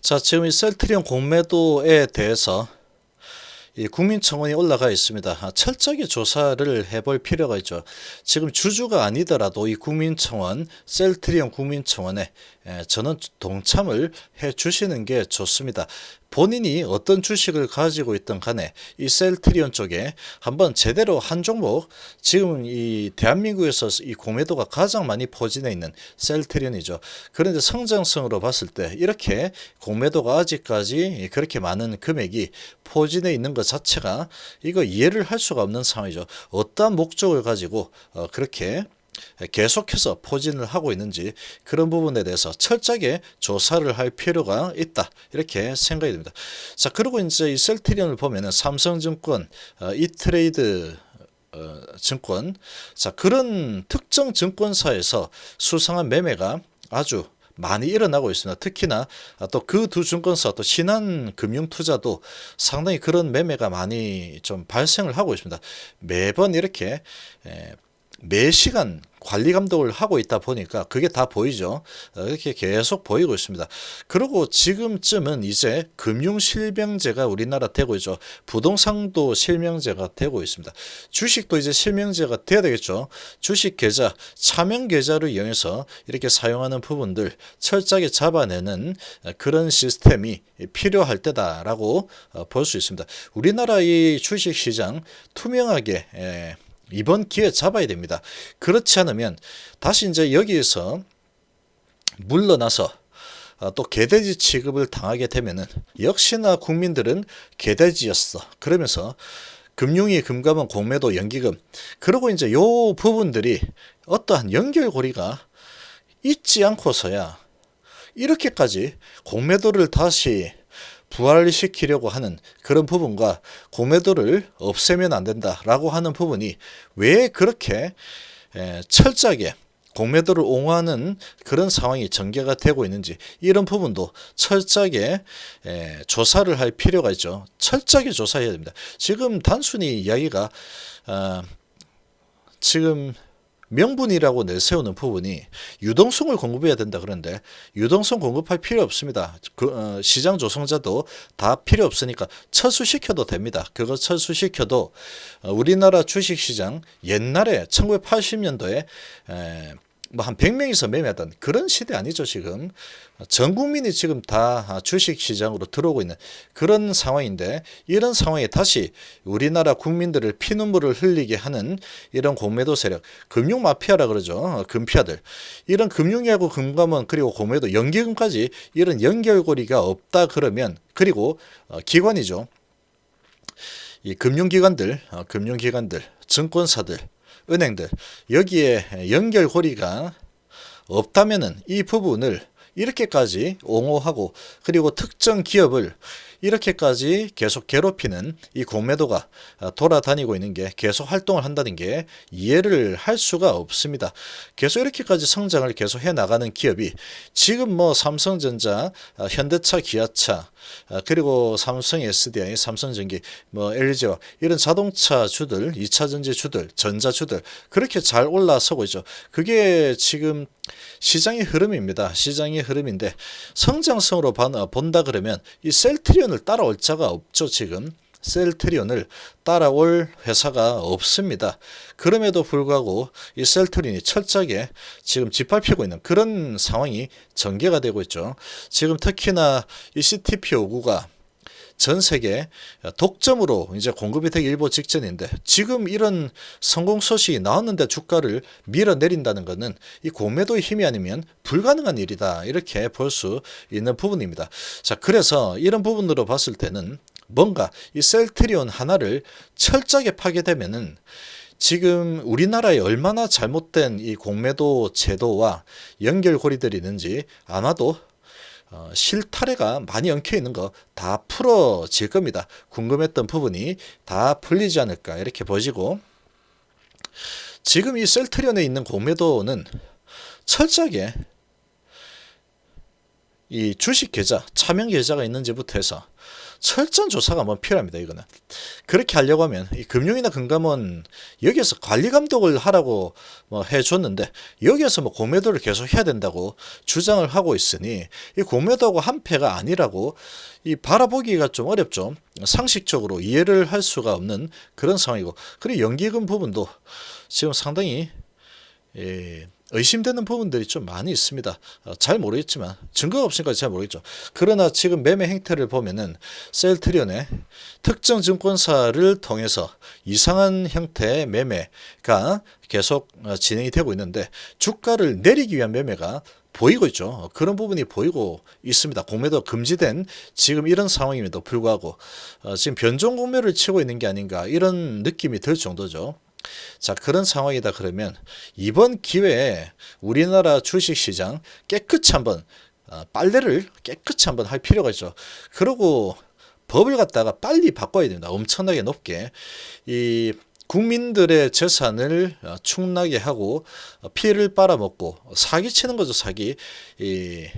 자, 지금 이 셀트리온 공매도에 대해서 이 국민청원이 올라가 있습니다. 철저하게 조사를 해볼 필요가 있죠. 지금 주주가 아니더라도 이 국민청원, 셀트리온 국민청원에 저는 동참을 해 주시는 게 좋습니다. 본인이 어떤 주식을 가지고 있든 간에 이 셀트리온 쪽에 한번 제대로 한 종목, 지금 이 대한민국에서 이 공매도가 가장 많이 포진해 있는 셀트리온이죠. 그런데 성장성으로 봤을 때 이렇게 공매도가 아직까지 그렇게 많은 금액이 포진해 있는 것 자체가 이거 이해를 할 수가 없는 상황이죠. 어떠한 목적을 가지고 그렇게 계속해서 포진을 하고 있는지 그런 부분에 대해서 철저하게 조사를 할 필요가 있다, 이렇게 생각이 듭니다. 자, 그리고 이제 이 셀트리온을 보면은 삼성증권, 이트레이드 증권, 자, 그런 특정 증권사에서 수상한 매매가 아주 많이 일어나고 있습니다. 특히나 또 그 두 증권사, 또 신한금융투자도 상당히 그런 매매가 많이 좀 발생을 하고 있습니다. 매번 이렇게 매 시간 관리 감독을 하고 있다 보니까 그게 다 보이죠. 이렇게 계속 보이고 있습니다. 그리고 지금쯤은 이제 금융실명제가 우리나라 되고 있죠. 부동산도 실명제가 되고 있습니다. 주식도 이제 실명제가 돼야 되겠죠. 주식 계좌, 차명 계좌를 이용해서 이렇게 사용하는 부분들 철저하게 잡아내는 그런 시스템이 필요할 때다라고 볼 수 있습니다. 우리나라의 주식시장 투명하게 이번 기회에 잡아야 됩니다. 그렇지 않으면 다시 이제 여기에서 물러나서 또 개돼지 취급을 당하게 되면은 역시나 국민들은 개돼지였어, 그러면서 금융위 금감원 공매도 연기금, 그리고 이제 요 부분들이 어떠한 연결고리가 있지 않고서야 이렇게까지 공매도를 다시 부활시키려고 하는 그런 부분과 공매도를 없애면 안 된다라고 하는 부분이 왜 그렇게 철저하게 공매도를 옹호하는 그런 상황이 전개가 되고 있는지, 이런 부분도 철저하게 조사를 할 필요가 있죠. 철저하게 조사해야 됩니다. 지금 단순히 이야기가 지금 명분이라고 내세우는 부분이 유동성을 공급해야 된다 그런데 유동성 공급할 필요 없습니다. 시장 조성자도 다 필요 없으니까 철수시켜도 됩니다. 그거 철수시켜도 우리나라 주식시장 옛날에 1980년도에 뭐 한 100명이서 매매하던 그런 시대 아니죠. 지금 전 국민이 지금 다 주식시장으로 들어오고 있는 그런 상황인데, 이런 상황에 다시 우리나라 국민들을 피눈물을 흘리게 하는 이런 공매도 세력, 금융마피아라 그러죠. 금피아들, 이런 금융위하고 금감원 그리고 공매도 연기금까지 이런 연결고리가 없다 그러면, 그리고 기관이죠. 이 금융기관들, 증권사들, 은행들, 여기에 연결고리가 없다면은 이 부분을 이렇게까지 옹호하고 그리고 특정 기업을 이렇게까지 계속 괴롭히는 이 공매도가 돌아다니고 있는 게, 계속 활동을 한다는 게 이해를 할 수가 없습니다. 계속 이렇게까지 성장을 계속 해 나가는 기업이 지금 뭐 삼성전자, 현대차, 기아차, 그리고 삼성 SDI, 삼성전기, 뭐 LG와 이런 자동차 주들, 2차전지 주들, 전자주들 그렇게 잘 올라서고 있죠. 그게 지금 시장의 흐름입니다. 시장의 흐름인데 성장성으로 본다 그러면 이 셀트리온을 따라올 자가 없죠. 지금 셀트리온을 따라올 회사가 없습니다. 그럼에도 불구하고 이 셀트리온이 철저하게 지금 짓밟히고 있는 그런 상황이 전개가 되고 있죠. 지금 특히나 이 CTP59가 전 세계 독점으로 이제 공급이 되기 일보 직전인데, 지금 이런 성공 소식이 나왔는데 주가를 밀어내린다는 것은 이 공매도의 힘이 아니면 불가능한 일이다, 이렇게 볼 수 있는 부분입니다. 자, 그래서 이런 부분으로 봤을 때는 뭔가 이 셀트리온 하나를 철저하게 파괴되면은 지금 우리나라에 얼마나 잘못된 이 공매도 제도와 연결고리들이 있는지 아마도 실타래가 많이 엉켜 있는 거 다 풀어질 겁니다. 궁금했던 부분이 다 풀리지 않을까, 이렇게 보시고, 지금 이 셀트리온에 있는 공매도는 철저하게 이 주식 계좌, 차명 계좌가 있는지부터 해서 철저한 조사가 뭐 필요합니다. 이거는 그렇게 하려고 하면 이 금융이나 금감원 여기에서 관리 감독을 하라고 뭐 해줬는데 여기에서 뭐 공매도를 계속 해야 된다고 주장을 하고 있으니 이 공매도하고 한패가 아니라고 이 바라보기가 좀 어렵죠. 상식적으로 이해를 할 수가 없는 그런 상황이고, 그리고 연기금 부분도 지금 상당히 의심되는 부분들이 좀 많이 있습니다. 잘 모르겠지만 증거가 없으니까 잘 모르겠죠. 그러나 지금 매매 행태를 보면은 셀트리온의 특정 증권사를 통해서 이상한 형태의 매매가 계속 진행이 되고 있는데 주가를 내리기 위한 매매가 보이고 있죠. 그런 부분이 보이고 있습니다. 공매도 금지된 지금 이런 상황임에도 불구하고 지금 변종 공매를 치고 있는 게 아닌가 이런 느낌이 들 정도죠. 자, 그런 상황이다 그러면 이번 기회에 우리나라 주식시장 깨끗이 한번 빨래를 깨끗이 한번 할 필요가 있죠. 그리고 법을 갖다가 빨리 바꿔야 됩니다. 엄청나게 높게 이 국민들의 재산을 축나게 하고 피해를 빨아먹고 사기치는 거죠. 사기. 이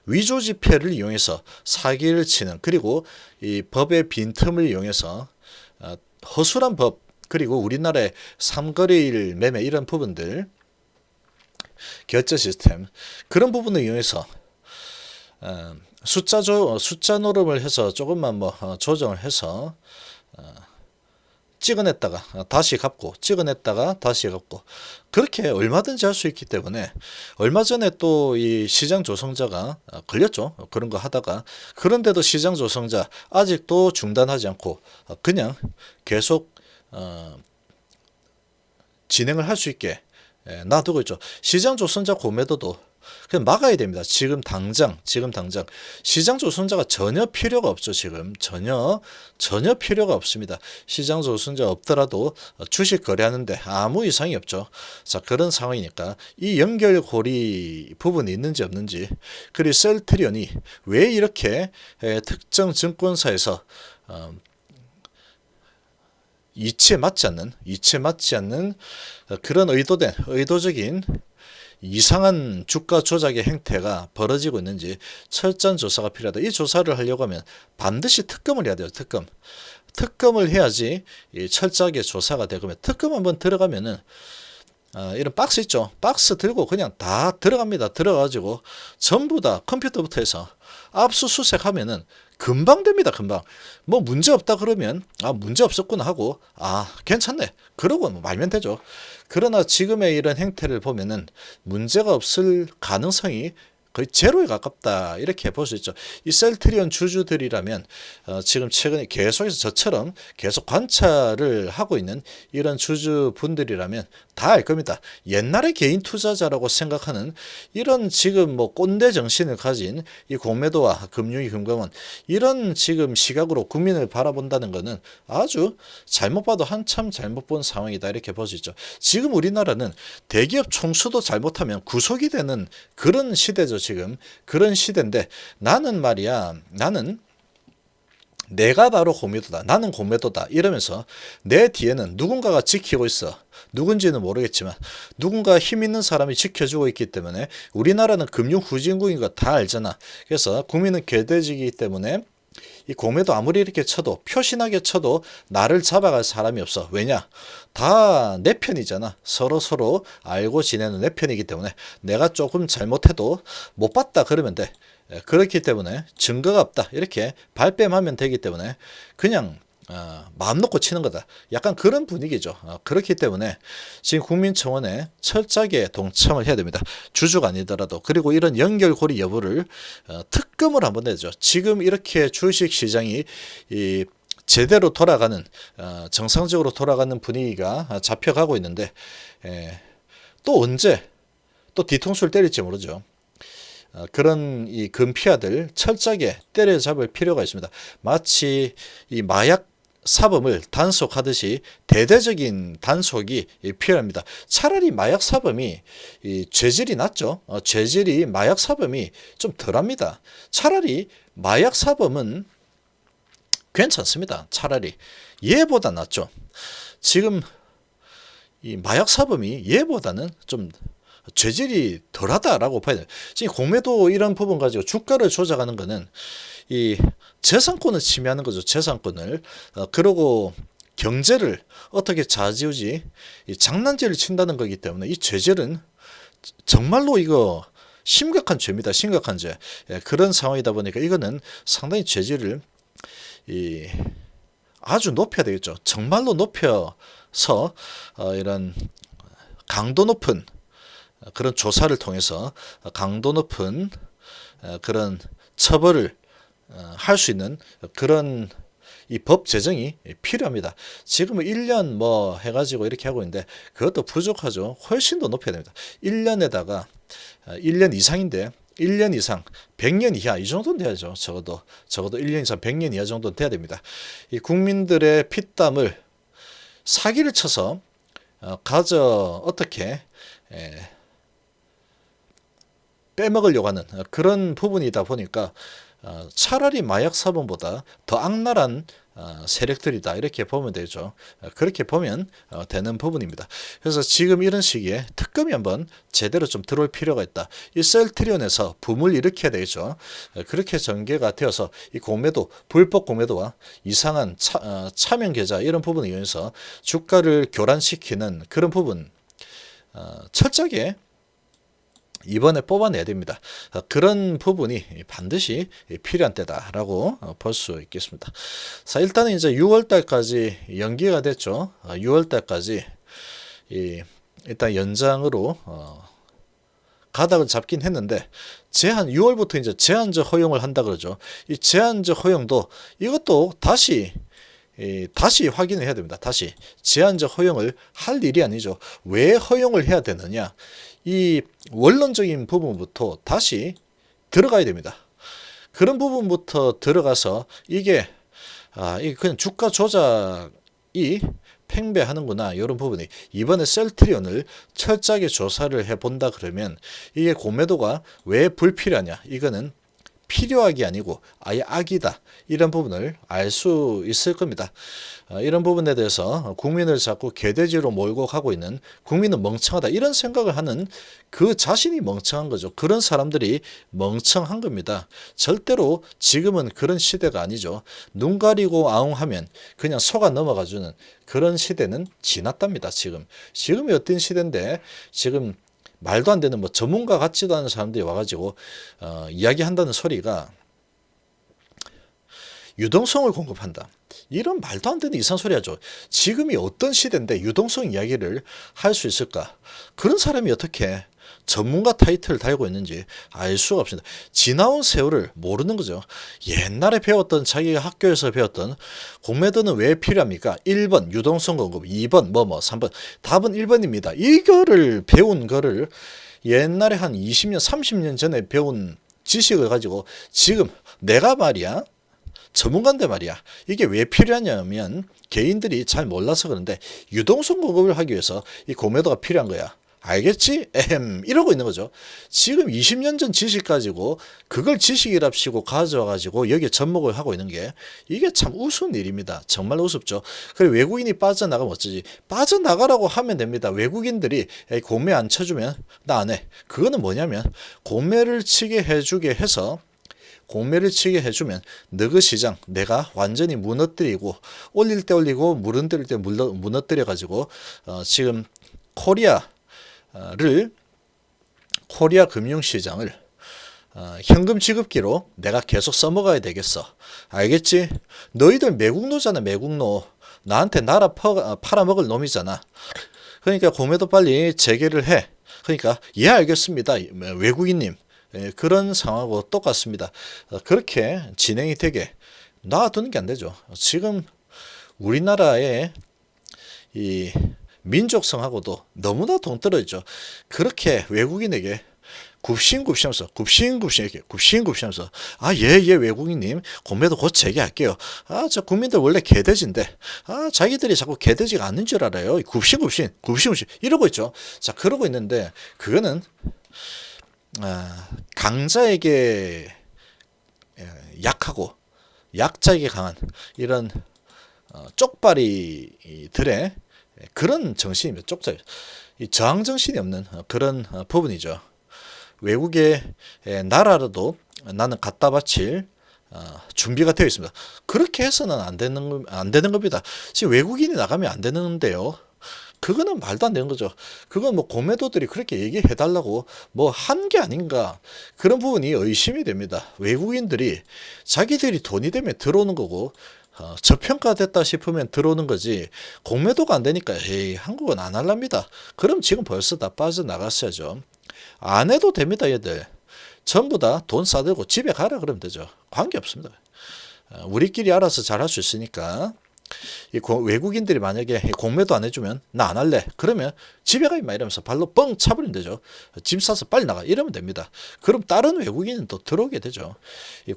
위조지폐를 이용해서 사기를 치는, 그리고 이 법의 빈틈을 이용해서 허술한 법, 그리고 우리나라의 삼거래일 매매 이런 부분들, 결제 시스템, 그런 부분을 이용해서 숫자 노름을 해서 조금만 뭐 조정을 해서 찍어냈다가 다시 갚고 찍어냈다가 다시 갚고, 그렇게 얼마든지 할 수 있기 때문에 얼마 전에 또 이 시장 조성자가 걸렸죠. 그런 거 하다가. 그런데도 시장 조성자 아직도 중단하지 않고 그냥 계속 진행을 할 수 있게 놔두고 있죠. 시장 조성자 공매도도 그냥 막아야 됩니다. 지금 당장 시장 조성자가 전혀 필요가 없죠. 지금 전혀 필요가 없습니다. 시장 조성자 없더라도 주식 거래하는데 아무 이상이 없죠. 자, 그런 상황이니까 이 연결고리 부분이 있는지 없는지, 그리고 셀트리온이 왜 이렇게 특정 증권사에서 이치에 맞지 않는 그런 의도적인 이상한 주가 조작의 행태가 벌어지고 있는지 철저한 조사가 필요하다. 이 조사를 하려고 하면 반드시 특검을 해야 돼요. 특검을 해야지 철저하게 조사가 되고, 특검 한번 들어가면은 이런 박스 있죠. 박스 들고 그냥 다 들어갑니다. 들어가지고 전부 다 컴퓨터부터 해서 압수수색하면은 금방 됩니다. 금방. 뭐 문제 없다 그러면 문제 없었구나 하고 괜찮네 그러고 뭐 말면 되죠. 그러나 지금의 이런 행태를 보면은 문제가 없을 가능성이 거의 제로에 가깝다 이렇게 볼 수 있죠. 이 셀트리온 주주들이라면 지금 최근에 계속해서 저처럼 계속 관찰을 하고 있는 이런 주주분들이라면 다 알 겁니다. 옛날에 개인 투자자라고 생각하는 이런 지금 뭐 꼰대 정신을 가진 이 공매도와 금융위 금감원, 이런 지금 시각으로 국민을 바라본다는 것은 아주 잘못 봐도 한참 잘못 본 상황이다 이렇게 볼 수 있죠. 지금 우리나라는 대기업 총수도 잘못하면 구속이 되는 그런 시대죠. 지금 그런 시대인데 나는 내가 바로 공매도다, 나는 공매도다 이러면서 내 뒤에는 누군가가 지키고 있어. 누군지는 모르겠지만 누군가 힘 있는 사람이 지켜주고 있기 때문에, 우리나라는 금융 후진국인 거 다 알잖아. 그래서 국민은 개돼지이기 때문에 이 공매도 아무리 이렇게 쳐도, 표신하게 쳐도 나를 잡아갈 사람이 없어. 왜냐? 다 내 편이잖아. 서로 알고 지내는 내 편이기 때문에 내가 조금 잘못해도 못 봤다 그러면 돼. 그렇기 때문에 증거가 없다 이렇게 발뺌하면 되기 때문에 그냥 마음 놓고 치는 거다. 약간 그런 분위기죠. 그렇기 때문에 지금 국민청원에 철저하게 동참을 해야 됩니다. 주주가 아니더라도. 그리고 이런 연결고리 여부를 특검을 한번 내죠. 지금 이렇게 주식시장이 제대로 돌아가는, 정상적으로 돌아가는 분위기가 잡혀가고 있는데 또 언제 또 뒤통수를 때릴지 모르죠. 그런 이 금피아들 철저하게 때려잡을 필요가 있습니다. 마치 이 마약 사범을 단속하듯이 대대적인 단속이 필요합니다. 차라리 마약 사범이 죄질이 낮죠. 죄질이 마약 사범이 좀 덜합니다. 차라리 마약 사범은 괜찮습니다. 차라리 얘보다 낫죠. 지금 이 마약 사범이 얘보다는 좀 죄질이 덜하다라고 봐야 돼요. 지금 공매도 이런 부분 가지고 주가를 조작하는 거는 이 재산권을 침해하는 거죠. 재산권을. 그러고 경제를 어떻게 좌지우지 이 장난질을 친다는 거기 때문에 이 죄질은 정말로 이거 심각한 죄입니다. 심각한 죄. 예, 그런 상황이다 보니까 이거는 상당히 죄질을 아주 높여야 되겠죠. 정말로 높여서 이런 강도 높은 그런 조사를 통해서 강도 높은 그런 처벌을 할 수 있는 그런 이 법 제정이 필요합니다. 지금 1년 뭐 해가지고 이렇게 하고 있는데 그것도 부족하죠. 훨씬 더 높여야 됩니다. 1년에다가 1년 이상인데 1년 이상, 100년 이하 이 정도는 돼야죠. 적어도 1년 이상, 100년 이하 정도는 돼야 됩니다. 이 국민들의 피땀을 사기를 쳐서 어떻게 빼먹으려고 하는 그런 부분이다 보니까 차라리 마약 사범보다 더 악랄한 세력들이다 이렇게 보면 되죠. 그렇게 보면 되는 부분입니다. 그래서 지금 이런 시기에 특검이 한번 제대로 좀 들어올 필요가 있다. 이 셀트리온에서 붐을 일으켜야 되겠죠. 그렇게 전개가 되어서 이 공매도, 불법 공매도와 이상한 차명 계좌 이런 부분에 의해서 주가를 교란시키는 그런 부분 철저하게 이번에 뽑아내야 됩니다. 그런 부분이 반드시 필요한 때다라고 볼 수 있겠습니다. 자, 일단은 이제 6월 달까지 연기가 됐죠. 6월 달까지 일단 연장으로 가닥을 잡긴 했는데 6월부터 이제 제한적 허용을 한다 그러죠. 이 제한적 허용도 이것도 다시 확인을 해야 됩니다. 다시 제한적 허용을 할 일이 아니죠. 왜 허용을 해야 되느냐? 이 원론적인 부분부터 다시 들어가야 됩니다. 그런 부분부터 들어가서 이게 그냥 주가 조작이 팽배하는구나 이런 부분이 이번에 셀트리온을 철저하게 조사를 해본다 그러면 이게 공매도가 왜 불필요하냐 이거는 필요하기 아니고 아예 악이다 이런 부분을 알 수 있을 겁니다. 이런 부분에 대해서 국민을 자꾸 개돼지로 몰고 가고 있는 국민은 멍청하다 이런 생각을 하는 그 자신이 멍청한 거죠. 그런 사람들이 멍청한 겁니다. 절대로 지금은 그런 시대가 아니죠. 눈 가리고 아웅하면 그냥 속아 넘어가주는 그런 시대는 지났답니다. 지금이 어떤 시대인데 지금 말도 안 되는 뭐 전문가 같지도 않은 사람들이 와가지고 이야기한다는 소리가 유동성을 공급한다. 이런 말도 안 되는 이상한 소리 하죠. 지금이 어떤 시대인데 유동성 이야기를 할 수 있을까? 그런 사람이 어떻게 전문가 타이틀을 달고 있는지 알 수가 없습니다. 지나온 세월을 모르는 거죠. 옛날에 배웠던 자기가 학교에서 배웠던 공매도는 왜 필요합니까? 1번 유동성 공급, 2번 3번 답은 1번입니다. 이거를 배운 거를 옛날에 한 20년 30년 전에 배운 지식을 가지고 지금 내가 말이야 전문가인데 말이야 이게 왜 필요하냐면 개인들이 잘 몰라서 그런데 유동성 공급을 하기 위해서 이 공매도가 필요한 거야. 알겠지? 이러고 있는 거죠. 지금 20년 전 지식 가지고 그걸 지식이랍시고 가져와가지고 여기에 접목을 하고 있는 게 이게 참 우스운 일입니다. 정말 우습죠. 그래 외국인이 빠져나가면 어쩌지? 빠져나가라고 하면 됩니다. 외국인들이 공매 안 쳐주면 나 안 해. 그거는 뭐냐면 공매를 치게 해주게 해서 공매를 치게 해주면 너그 시장 내가 완전히 무너뜨리고 올릴 때 올리고 무너뜨릴 때 무너뜨려 가지고 지금 코리아 금융시장을 현금 지급기로 내가 계속 써먹어야 되겠어. 알겠지? 너희들 매국노잖아. 매국노. 나한테 나라 팔아먹을 놈이잖아. 그러니까 공매도 빨리 재개를 해. 그러니까 예 알겠습니다. 외국인님. 그런 상황하고 똑같습니다. 그렇게 진행이 되게 놔두는 게 안 되죠. 지금 우리나라의 이 민족성하고도 너무나 동떨어지죠. 그렇게 외국인에게 굽신굽신하면서 예 외국인님 공매도 곧 재개할게요. 저 국민들 원래 개돼지인데 자기들이 자꾸 개돼지가 아닌 줄 알아요. 굽신굽신 이러고 있죠. 자 그러고 있는데 그거는 강자에게 약하고 약자에게 강한 이런 쪽발이들의 그런 정신입니다. 이 저항 정신이 없는 그런 부분이죠. 외국의 나라라도 나는 갖다 바칠 준비가 되어 있습니다. 그렇게 해서는 안 되는 겁니다. 지금 외국인이 나가면 안 되는데요. 그거는 말도 안 되는 거죠. 그건 뭐 공매도들이 그렇게 얘기해 달라고 뭐 한 게 아닌가, 그런 부분이 의심이 됩니다. 외국인들이 자기들이 돈이 되면 들어오는 거고, 저평가됐다 싶으면 들어오는 거지, 공매도가 안 되니까 에이 한국은 안 할랍니다. 그럼 지금 벌써 다 빠져나갔어야죠. 안 해도 됩니다. 얘들 전부 다 돈 싸들고 집에 가라 그러면 되죠. 관계 없습니다. 우리끼리 알아서 잘할 수 있으니까. 외국인들이 만약에 공매도 안 해주면 나 안 할래 그러면 집에 가 임마 이러면서 발로 뻥 차버리면 되죠. 짐 싸서 빨리 나가 이러면 됩니다. 그럼 다른 외국인은 또 들어오게 되죠.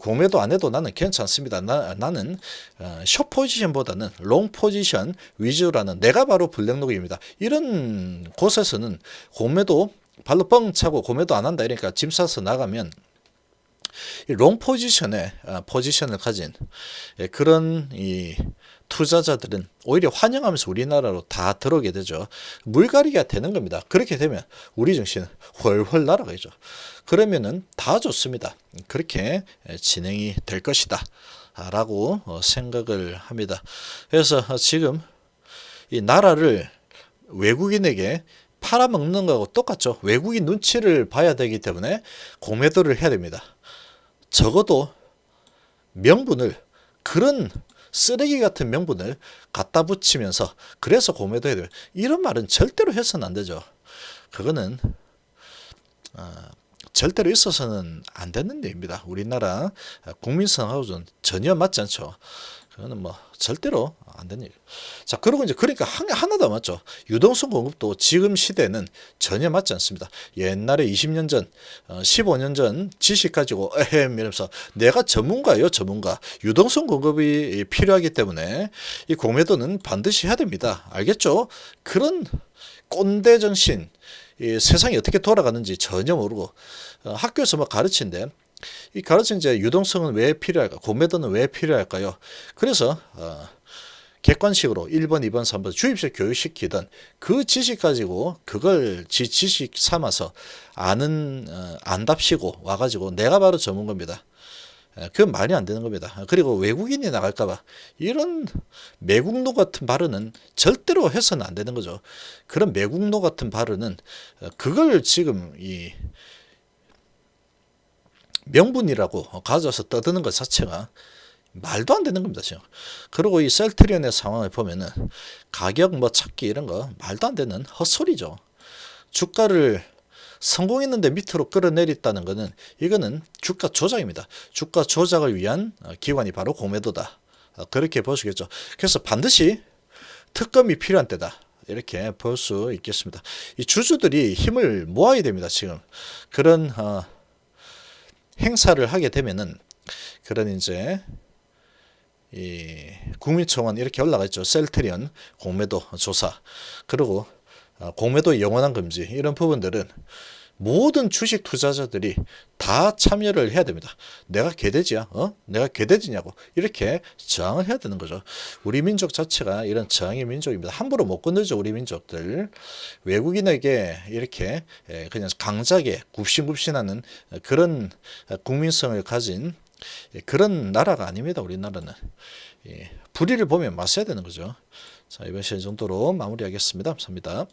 공매도 안 해도 나는 괜찮습니다. 나는 숏 포지션보다는 롱 포지션 위주라는, 내가 바로 블랙록입니다. 이런 곳에서는 공매도 발로 뻥 차고 공매도 안 한다 이러니까 짐 싸서 나가면 롱 포지션에 포지션을 가진 그런 이 투자자들은 오히려 환영하면서 우리나라로 다 들어오게 되죠. 물갈이가 되는 겁니다. 그렇게 되면 우리 증시는 훨훨 날아가죠. 그러면은 다 좋습니다. 그렇게 진행이 될 것이다 라고 생각을 합니다. 그래서 지금 이 나라를 외국인에게 팔아먹는 거하고 똑같죠. 외국인 눈치를 봐야 되기 때문에 공매도를 해야 됩니다. 적어도 명분을, 그런 쓰레기 같은 명분을 갖다 붙이면서 그래서 공매도 해야 돼요. 이런 말은 절대로 해서는 안 되죠. 그거는 절대로 있어서는 안 되는 일입니다. 우리나라 국민성하고는 전혀 맞지 않죠. 그거는 뭐 절대로 안 되는 일. 자, 그리고 이제 그러니까 하나 더 맞죠. 유동성 공급도 지금 시대는 전혀 맞지 않습니다. 옛날에 20년 전, 15년 전 지식 가지고 이러면서 내가 전문가예요, 전문가. 유동성 공급이 필요하기 때문에 이 공매도는 반드시 해야 됩니다. 알겠죠? 그런 꼰대 정신, 이 세상이 어떻게 돌아가는지 전혀 모르고 학교에서 뭐 가르치는데, 이 가르친 이제 유동성은 왜 필요할까? 공매도는 왜 필요할까요? 그래서 객관식으로 1번, 2번, 3번 주입식 교육시키던 그 지식 가지고 그걸 지식 삼아서 안답시고 와가지고 내가 바로 전문가입니다. 그건 말이 안 되는 겁니다. 그리고 외국인이 나갈까봐 이런 매국노 같은 발언은 절대로 해서는 안 되는 거죠. 그런 매국노 같은 발언은 그걸 지금 이 명분이라고 가져와서 떠드는 것 자체가 말도 안 되는 겁니다, 지금. 그리고 이 셀트리온의 상황을 보면은 가격 뭐 찾기 이런 거 말도 안 되는 헛소리죠. 주가를 성공했는데 밑으로 끌어내렸다는 것은 이거는 주가 조작입니다. 주가 조작을 위한 기관이 바로 공매도다. 그렇게 보시겠죠. 그래서 반드시 특검이 필요한 때다. 이렇게 볼 수 있겠습니다. 이 주주들이 힘을 모아야 됩니다, 지금. 그런 행사를 하게 되면은 그런 이제 이 국민청원 이렇게 올라가 있죠. 셀트리온 공매도 조사, 그리고 공매도 영원한 금지, 이런 부분들은 모든 주식 투자자들이 다 참여를 해야 됩니다. 내가 개돼지야? 내가 개돼지냐고 이렇게 저항을 해야 되는 거죠. 우리 민족 자체가 이런 저항의 민족입니다. 함부로 못 건들죠. 우리 민족들 외국인에게 이렇게 그냥 강자게 굽신굽신하는 그런 국민성을 가진 그런 나라가 아닙니다. 우리나라는 불의를 보면 맞서야 되는 거죠. 자, 이번 시간 정도로 마무리하겠습니다. 감사합니다.